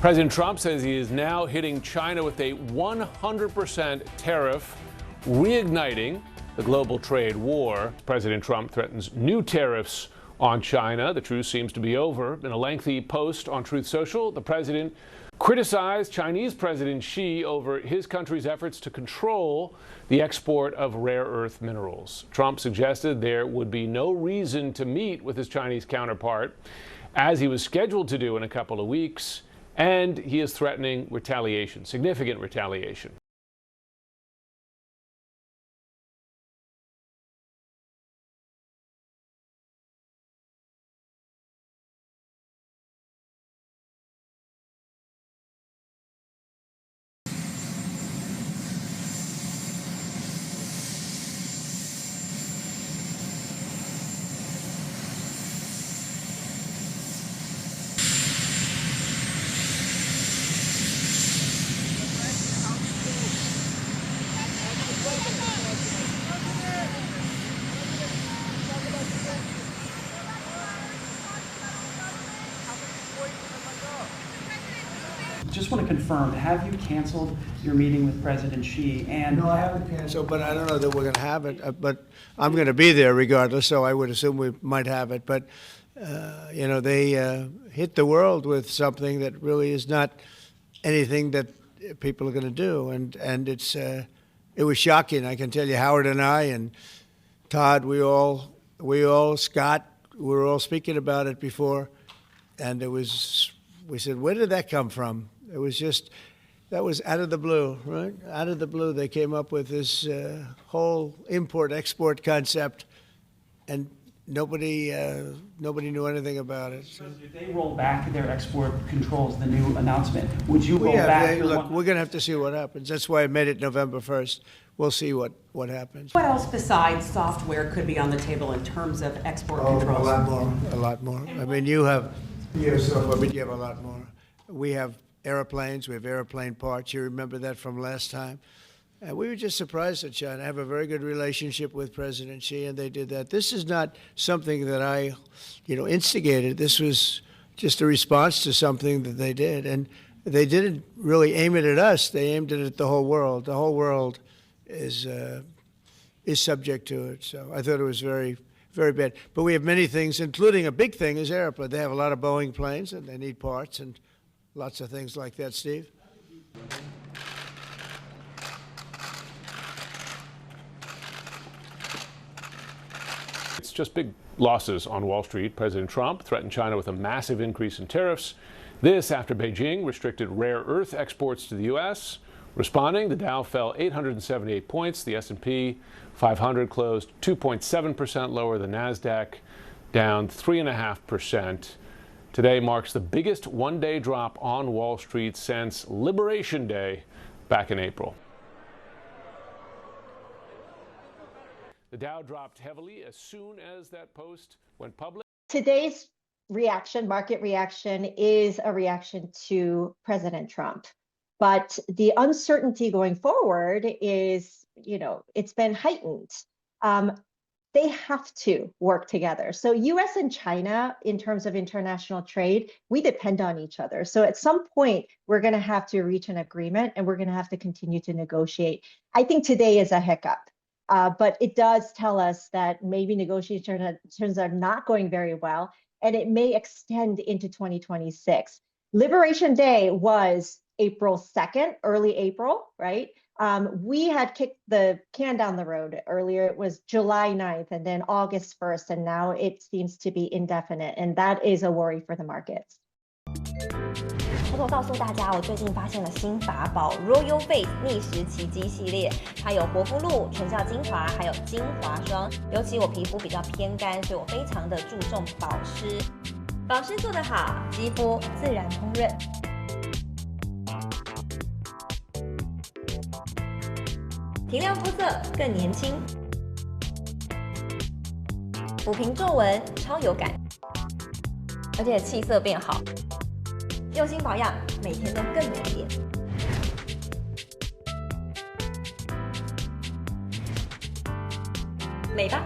President Trump says he is now hitting China with a 100% tariff, reigniting the global trade war. President Trump threatens new tariffs on China. The truce seems to be over. In a lengthy post on Truth Social, the president criticized Chinese President Xi over his country's efforts to control the export of rare earth minerals. Trump suggested there would be no reason to meet with his Chinese counterpart, as he was scheduled to do in a couple of weeks, and he is threatening retaliation, significant retaliation. Just want to confirm, have you canceled your meeting with President Xi? And no, I haven't canceled, but I don't know that we're going to have it. But I'm going to be there regardless, so I would assume we might have it. But, you know, they hit the world with something that really is not anything that people are going to do. And it was shocking. I can tell you, Howard and I and Todd, we all, Scott, we were all speaking about it before. And we said, where did that come from? It was just, that was out of the blue, right? Out of the blue, they came up with this whole import-export concept, and nobody knew anything about it. So. If they roll back their export controls, the new announcement, would you roll back? Look, we're going to have to see what happens. That's why I made it November 1st. We'll see what happens. What else besides software could be on the table in terms of export controls? A lot more. I mean, you have software, but you have a lot more. We have airplanes, we have airplane parts. You remember that from last time. And we were just surprised at China. I have a very good relationship with President Xi, and they did that. This is not something that I, instigated. This was just a response to something that they did. And they didn't really aim it at us. They aimed it at the whole world. The whole world is subject to it. So I thought it was very, very bad. But we have many things, including a big thing is airplane. They have a lot of Boeing planes, and they need parts and lots of things like that, Steve. It's just big losses on Wall Street. President Trump threatened China with a massive increase in tariffs. This after Beijing restricted rare earth exports to the U.S. Responding, the Dow fell 878 points. The S&P 500 closed 2.7% lower. The NASDAQ down 3.5%. Today marks the biggest one-day drop on Wall Street since Liberation Day back in April. The Dow dropped heavily as soon as that post went public. Today's market reaction, is a reaction to President Trump. But the uncertainty going forward is, it's been heightened. They have to work together. So US and China, in terms of international trade, we depend on each other. So at some point, we're going to have to reach an agreement, and we're going to have to continue to negotiate. I think today is a hiccup, but it does tell us that maybe negotiations are not going very well, and it may extend into 2026. Liberation Day was April 2nd, early April, right? We had kicked the can down the road earlier. It was July 9th and then August 1st, and now it seems to be indefinite, and that is a worry for the markets. 我告诉大家，我最近发现了新法宝 Royal Face 逆时奇迹系列，它有活肤露、全效精华，还有精华霜。尤其我皮肤比较偏干，所以我非常的注重保湿。保湿做得好，肌肤自然烹润。提亮肤色更年轻，抚平皱纹超有感，而且气色变好。用心保养，每天都更美一点。美吧。